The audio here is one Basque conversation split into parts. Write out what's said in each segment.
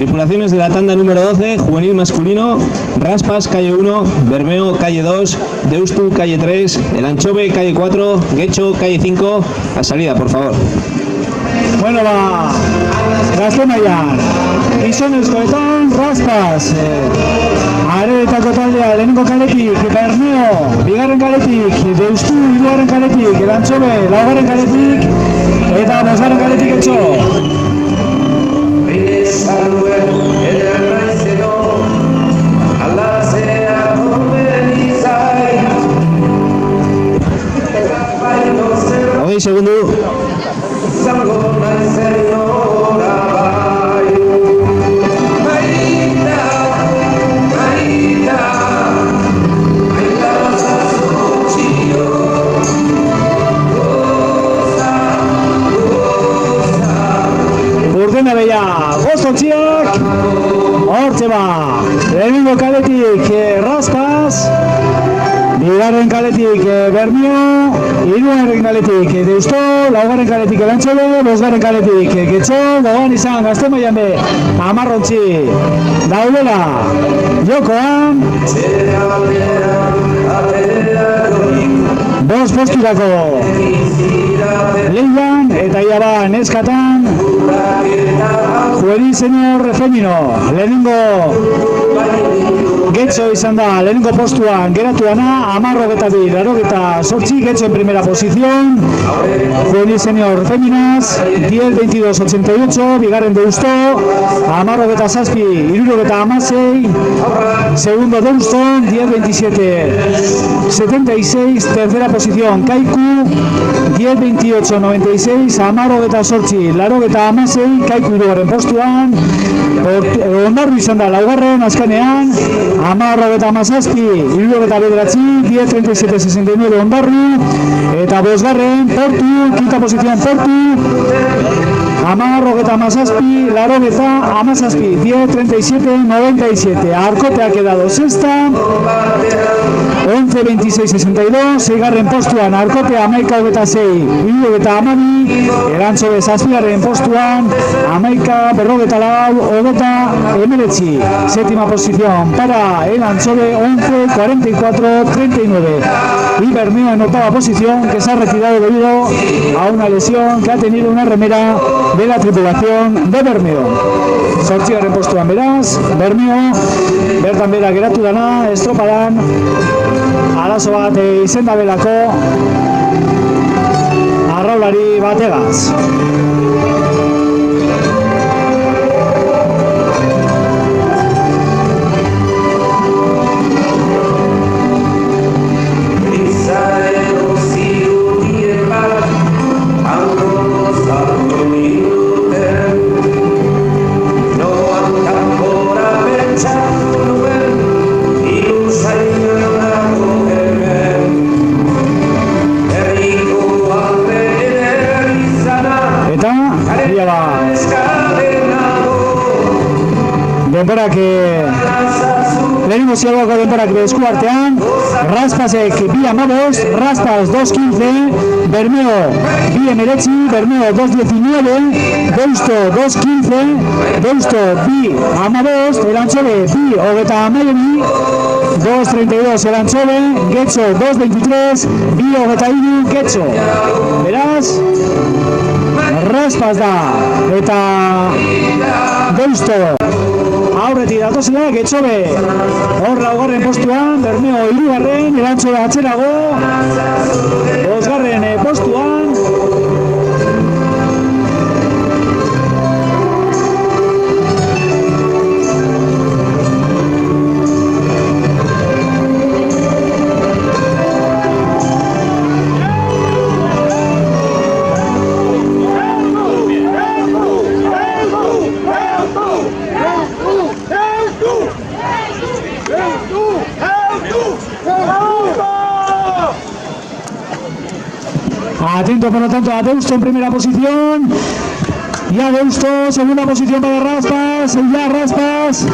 Tripulaciones de la tanda número 12, juvenil masculino, Raspas, calle 1, Bermeo, calle 2, Deustu, calle 3, El Anchove, calle 4, Getxo, calle 5, a salida, por favor. Bueno, Gaztemaian, gizonezkoetan Raspas, Areetako taldea lehenengo kaletik, Bermeo, bigarren kaletik, Deustu, hirugarren kaletik, El Anchove, laugarren kaletik, eta bosgarren kaletik Getxo. Hogei segundu. Urdena beia, gozontziak, hortze ba, lehenengo kaletik Raspas, bigarren kaletik Bermeo, hirugarren kaletik Deustu, laugarren kaletik El Anchove, bosgarren kaletik Getxo, gogoan izan Gaztemaian be, amarrontzi daudela jokoan, bost posturako lehian eta ia ba neskatan juvenil senior femino lehenengo Getxo izan da lehenengo postuan geratuana 10-22, Getxo en primera posición, juvenil senior féminas 10-22-88, bigarren Deustu 10-27-76, segundo Deustu 10-27-76, tercera posición Kaiku 10-28-96, 10-28-86, Kaiku hirugarren postuan, Ondarru izan da laugarren azkenean 10-27-69, 10-37-69 Ondarru, eta bosgarren Portu, quinta posición Portu, 10-27-97, 10-37-97, Arkote ha quedado sexta, 11-26-62, seigarren postuan Arkote 11-26, El Anchove zazpigarren postuan 11-44, séptima posición para El Anchove 11-44-39, y Bermeo en octava posición, que se ha retirado debido a una lesión que ha tenido una remera de la tripulación de Bermeo. Zortzigarren postuan beraz, Bermeo, bertan bera geratu dana, estropadan, arazo bat izendabelako arraulari bategaz. Denborak lehenengo ziagoako denborak esku artean, Raspasek 2:15, Raspas 2:15, Bermeo 2:19, Bermeo 2:19, Deustu 2:15, Deustu 2:12, El Anchove 2:22, 2:32 El Anchove, Getxo 2:23, 2:23 Getxo. Beraz, Raspas da eta Deustu aurretik datozela, Getxobe hor laugarren postuan, Bermeo hirugarren, El Anchove atzerago, bosgarren postuan, atento por lo tanto a Deustu en primera posición, y a Deustu segunda posición para Raspas, ya Raspas.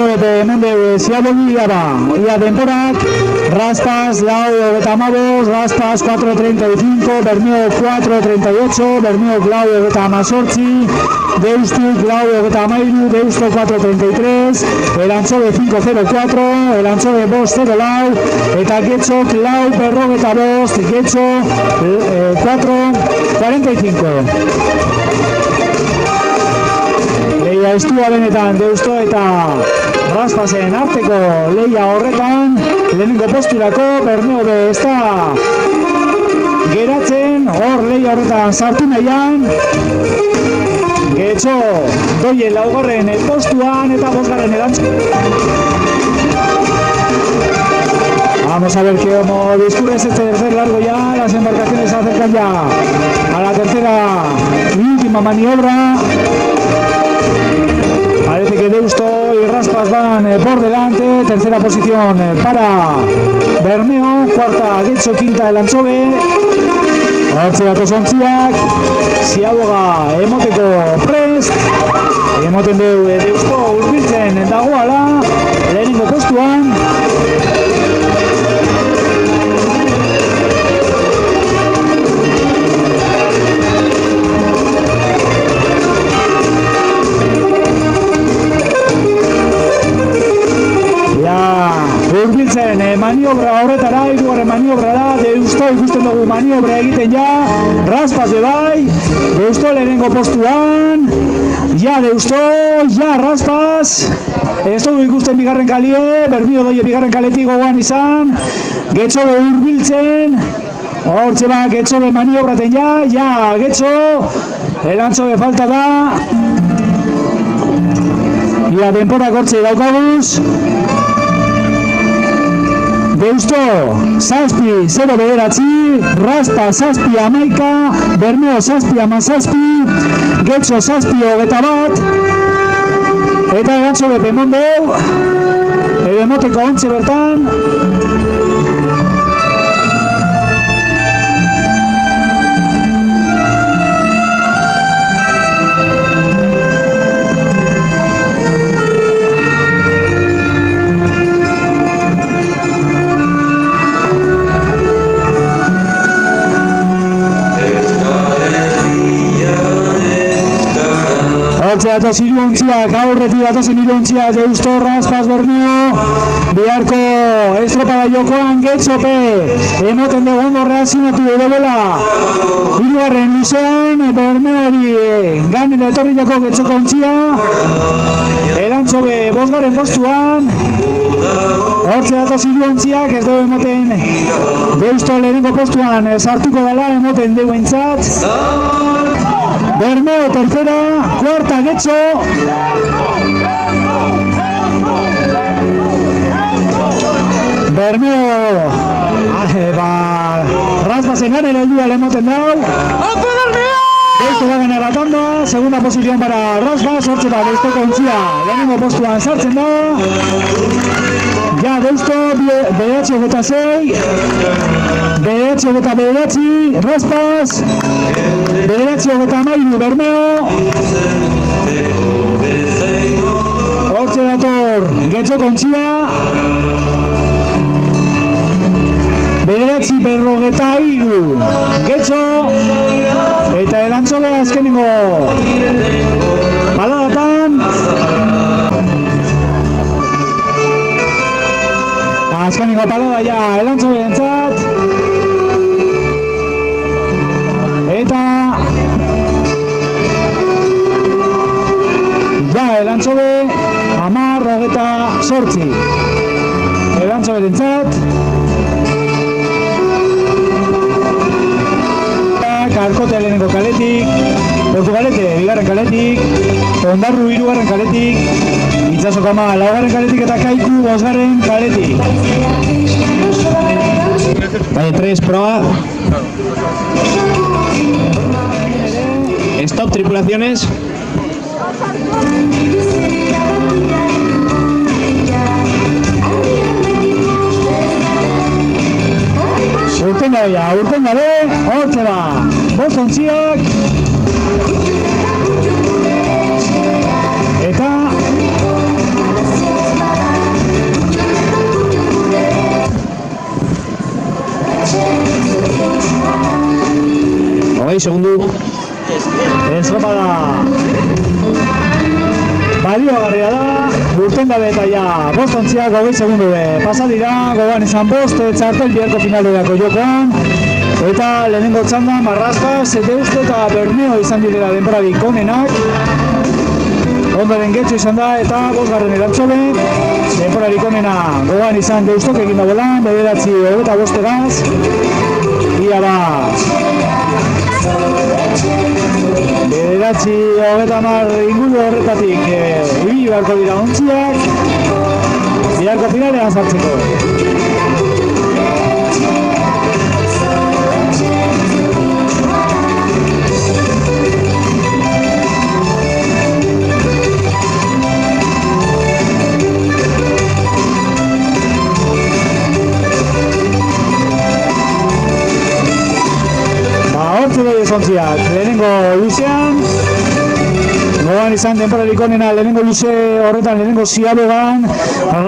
Elantxobete emende ziabogi gaba. Ia denporak, Raspas, Lau, 25, Raspas, 4.35, Bermeo, 4.38, Bermeo, Lau, 18, Deustuk, Lau, 13, Deusto, 4.33, Elantxobe, 5.04, Elantxobe, 5.04, eta Getxok, Lau, 45, Getxo, 4.45. Leia estua benetan Deusto eta Raspasen arteko leia horretan, lehenengo posturako Bermeo be ez da geratzen, hor leia horretan sartu nahian, Getxo doien laugarren postuan eta bosgarren Vamos a ver cómo discurre este tercer largo ya, las embarcaciones se acercan ya a la tercera y última maniobra. Parece que Deusto y Raspas van por delante, tercera posición para Bermeo, cuarta Getxo, quinta Elantxobe, hortzerako zontziak, ziaboga emoteko prest, emoten du Deusto hurbiltzen dagoala, lehenengo postuan. Urbiltzen maniobra horretara, hirugarren maniobra da, Deusto ikusten dugu maniobra egiten ja, Raspas bai, Deusto lehenengo postuan, ja Deusto, ja Raspas, ez dugu ikusten bigarren kalie, Bermeo doie bigarren kaletik gogoan izan, Getxo urbiltzen, hortxe ba Getxo maniobraten ja Getxo, Elantxobe falta da, ja denporak hortxe daukaguz, Deusto, zazpi, 0 bederatzi, Raspa, zazpi, 11, Bermeo, zazpi, 17, Getxo, zazpi, 21, eta Elantxobe pemondeu, emoteko ontze bertan, datoz iruontziak, aurretik datozen iruontziak, Deusto, Raspas, Bermeo, biharko estropada jokoan Getxope, emoten dugu ondo reazionatu edobela, hirugarren luzean, Bermeori ganen etorri jako Getxoko ontzia, Elantxobe bosgarren postuan, hortze datoz iruontziak, ez dugu emoten Deusto lehenengo postuan sartuko dela, emoten dugu entzat, Bermeo tercera, cuarta Getxo, Bermeo, Raspasen gane la ayuda le emoten dau, Deusto va a ganar la tanda, segunda posición para Raspas, hortze da Deusto kontzia, lehenengo postuan sartzen da, ja Deusto, BH gota 6, BH gota bederatzi, Raspas, BH gota 13, Bermeo, hortze dator Getxo kontzia, bederatzi berrogeta 3, Getxo, eta Elantxobe azkenengo baladatan, azkenengo balada ja Elantxobe entzat, eta ja Elantxobe 10-28 Elantxobe entzat, Arkote lehenengo kaletik, Portugalete bigarren kaletik, Ondarru hirugarren kaletik, Itxaso Kama laugarren kaletik eta Kaiku bosgarren kaletik. Calle 3, proa. Stop, tripulaciones. Urten gabe, hortze da, bostontziak, eta segundu. Estropada baliogarria da, urten dabe eta ja, 5 ontziak 20 segundu pasa dira, gogoan izan 5 txartel biharko finalerako jokoan, eta lehenengo txandan Marraspas, Deusto eta Bermeo izan direla denborarik onenak, ondoren Getxo izan da eta 5. Elantxobe, denborarik onena gogoan izan Deustok egin da bolan, 9:25 ia da 9:30 inguru horretatik ibili beharko dira ontziak biharko finalean sartzeko. Hortze doi esontziak, lehenengo luzean, gogoan izan denborarik onena lehenengo luze horretan, lehenengo ziabogan,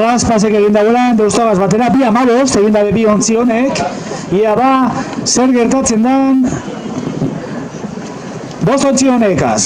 Raspasek egin dagoelan, Deustogaz batera, 2:15 egin dabe bi ontzi honek, ia ba, zer gertatzen dan, 5 ontzi honekaz.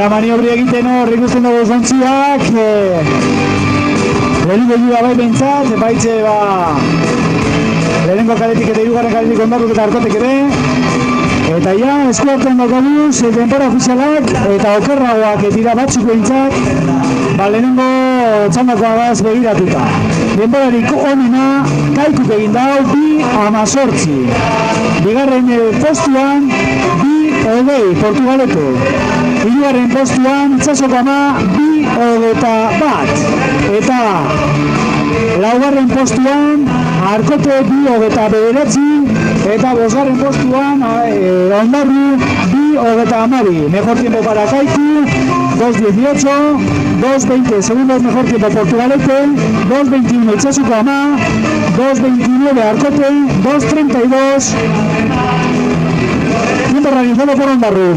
Maniobri egiten hor ikusten dugu zontziak, lehenengo jura bai behintzat, baitxe lehenengo kaletik eta 3. kaletik Ondarruk eta Arkotek ere, eta ja, esku hartzen daukaguz, denbora ofizialak eta okerragoak dira batzuk behintzat, lehenengo txandakoa gaz begiratuta. Denborarik onena, Kaikuk egin dau, 2:18. Bigarren postuan, 2:20 Portugaleko. 3. postuan, Itsasoko ama, 2:21. Eta 4. postuan, Arkote 2:29. Eta 5. postuan, Ondarru 2:12. Mejor tiempo para Kaiku, 2:18. 2:20 segundos mejor tiempo Portugalete, 2:21 Itsasoko ama, 2:29 Arkote, 2:32 tiempo realizado por Ondarru.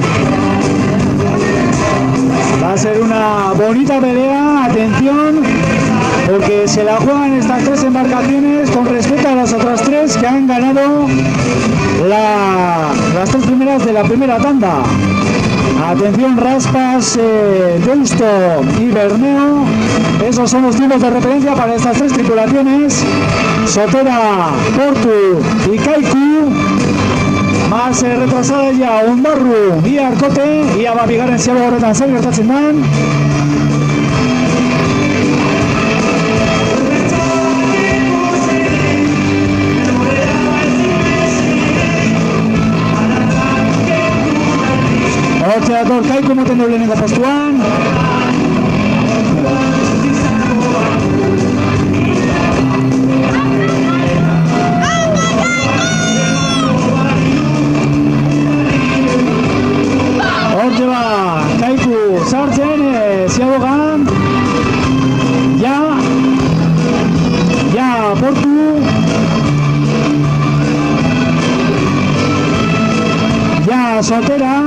Va a ser una bonita pelea, atención, porque se la juegan estas 3 embarcaciones con respecto a las otras 3 que han ganado las 3 primeras de la primera tanda. Atención, Raspas, Deusto y Bermeo, esos son los tiempos de referencia para estas 3 tripulaciones, Sotera, Portu y Kaiku. Más retrasada ya Ondarru y Arkote, ia ba bigarren ziago horretan zer gertatzen dan. Hortze dator Kaiku moten du lehenengo postuan. Hortze ba, Kaiku sartzen, ziabogan, ja Portu, ja Sotera,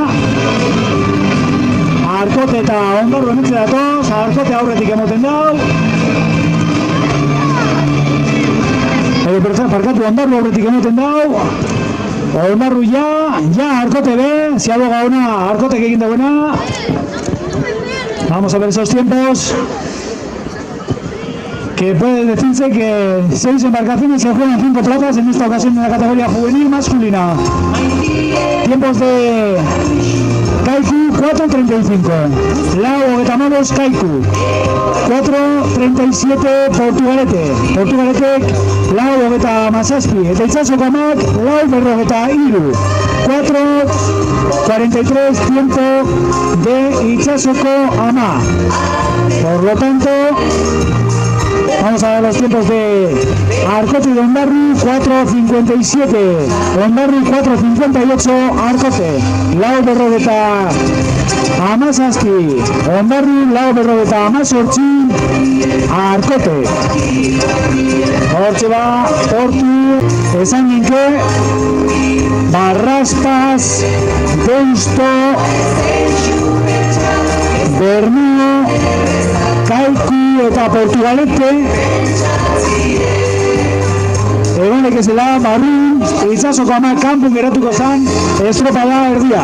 Arkote eta Ondarru emitze datoz, Arkote aurretik emoten dau, parkatu Ondarru aurretik emoten dau, Ondarru ja Arkote be, ziaboga ona, Arkotek egin dagoena. Vamos a ver esos tiempos. Que puede decirse que 6 embarcaciones se juegan 5 plazas en esta ocasión en la categoría juvenil masculina. Tiempos de Kaiku 4:35, Lau Ogetamanos Kaiku 4:37 Portugalete, Lau Ogetamazazpi eta Itsasoko amak Lau 43, 4:43 tiempo de Itsasoko Ama. Por lo tanto, vamos a ver los tiempos de Arcote y de Ondarru. 4:57, Ondarru 4:58, Arcote. Lau berrogeta amazazpi, Ondarru lau berrogeta amazortzi, Arcote. Hortxe ba, portu, esan ginke, Raspas, Deusto, Bermeo, Kaiku eta Portugalete. Egonek ezela, barrun, Itsasoko Ama kanpun geratuko zan, estropada erdia.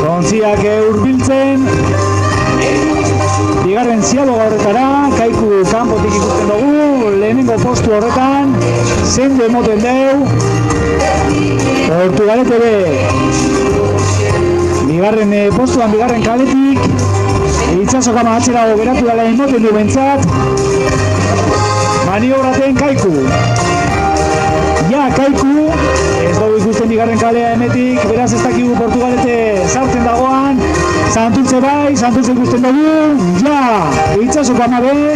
Kontziak urbiltzen, bigarren zialoga horretara, Kaiku kanpotik ikusten dugu, lehenengo postu horretan, zende emoten deu, Portugalete be, bigarren postuan, bigarren kaletik, Itsasoko Ama atzerago geratu dela emoten du bentsat, maniobraten Kaiku. Ja, Kaiku, ez dugu ikusten bigarren kalea emetik, beraz ez dakigu Portugalete sartzen dagoan, Santurtze bai, Santurtze ikusten dugu, ja, Itsasoko Ama be,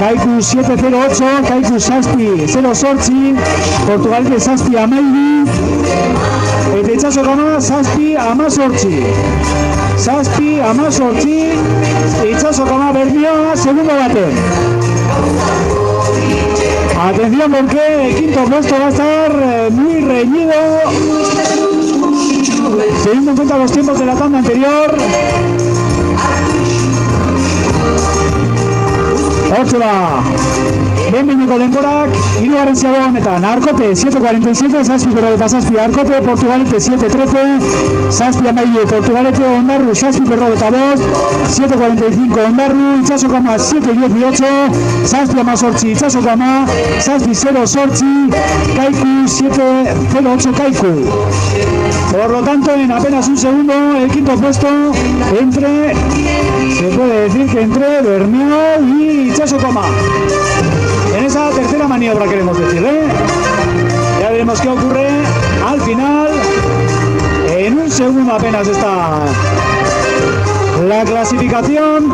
Kaiku 7:08, Kaiku 6:08, Portugalete 6:12, eta Itsasoko Ama 6:18. 6:18, Itsasoko Ama Bermeo segundo baten. Atención porque el quinto puesto va a estar muy reñido, teniendo en cuenta los tiempos de la tanda anterior. Hortxe ba, behin-behineko denborak, hirugarren ziagoa honetan, Arcote 7:47, zazpi berrogeta zazpi, Arcote, Portugalete 7:13, zazpi amailu, Portugalete, Ondarru 6:45, 7:45, Ondarru, Itsasoko Ama 7:18, zazpi amazortzi, Itsasoko Ama, 6:08, Kaiku 7:08, Kaiku. Por lo tanto, en apenas un segundo, el quinto puesto entre, se puede decir que entre Bermeo y Itsasoko Ama. En esa tercera maniobra queremos decir, ya veremos qué ocurre al final. En un segundo apenas está la clasificación.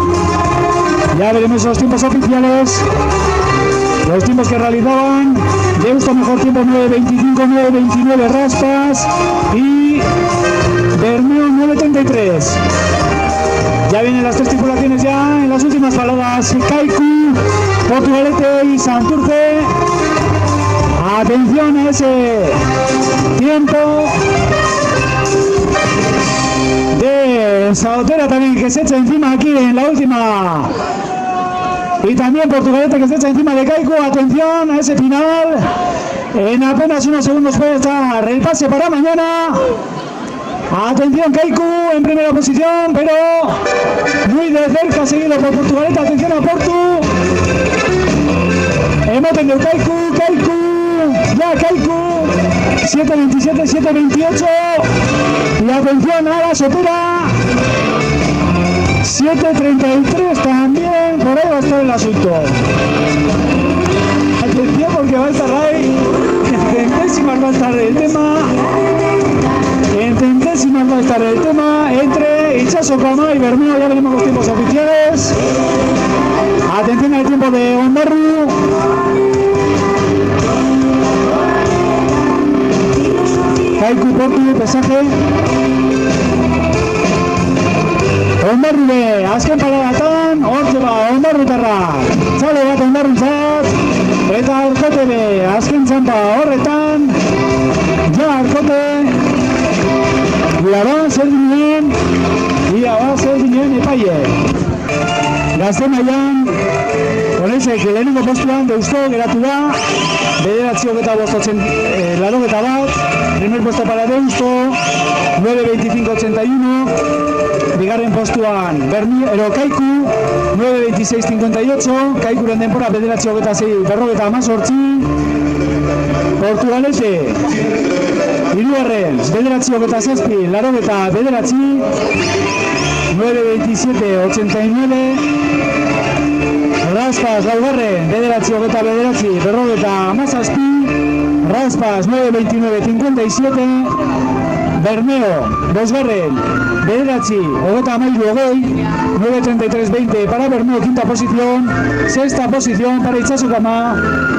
Ya veremos los tiempos oficiales, los tiempos que realizaban. Deusto mejor tiempo 9:25, 9:29 Raspas y Bermeo 9:33. Ya vienen las tres tripulaciones ya en las últimas paradas, Kaiku, Portugalete y Santurce. Atención a ese tiempo de Saotera también que se echa encima aquí en la última. Y también Portugalete que se echa encima de Kaiku. Atención a ese final. En apenas unos segundos puede estar el pase para mañana. Atención Kaiku en primera posición, pero muy de cerca seguido por Portugalete. Atención a Portu. Emoten de Kaiku, ya Kaiku. 7:27, 7:28. Y atención a la Sotera. 7:33 también, por ahí va a estar el asunto. Atención porque va a estar ahí. En centésimas va a estar el tema. En centésimas va a estar el tema entre Itsasoko Ama y Bermeo. Ya veremos los tiempos oficiales. Atención al tiempo de Ondarru. Kaiku, Portu, pesaje. Ondarru be, azken paradatan, hortxe ba, Ondarrutarra. Txalo bat Ondarrutzat. Eta Arcote be, azken txampa horretan. Ja Arcote. Ia ba, zer ginen epaie. Gazte mailan, Honesek lehenengo postuan Deusto geratu da, bederatzi hogeta bostotzen larogeta bat, primer puesto para Deusto, 9:25:81, bigarren postuan Kaiku, 9:26:58, Kaikuren denbora bederatzi hogeta 6, berrogeta amazortzi, Portugalete, Hirugarren, bederatzi hogeta zazpi, laurogeta bederatzi, 9-27-89. Raspas, laugarren, bederatzi hogeta bederatzi, berrogeta amazazpi. Raspas, 9-29-57. Bermeo, bosgarren, bederatzi, hogeta amairu hogei, 9-33-20 para Bermeo, quinta posición. Sexta posición para Itsasukama,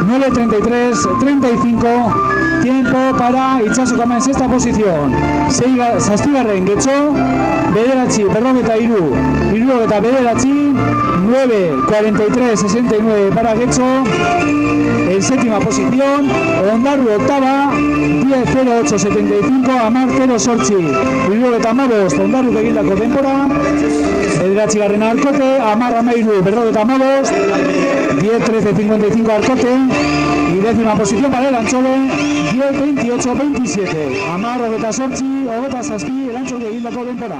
9-33-35. Tiempo para Itsasukama en sexta posición. Zazpigarren, Getxo, bederatzi, berrogeta iru, irurogeta bederatzi, 9-43-69 para Getxo. En séptima posición, Ondarru octava, 10-08-75, Amar 0-sortzi, irurogeta amabost, Ondarru egindako denbora. Bederatzigarren Arkote, Amar amairu, berrogeta amabost, 10-13-55 Arkote. Y décima posición para el Elantxobe, 10-28-27, Amar hogeta sortzi, hogeta zazpi, Elantxobe egindako denbora.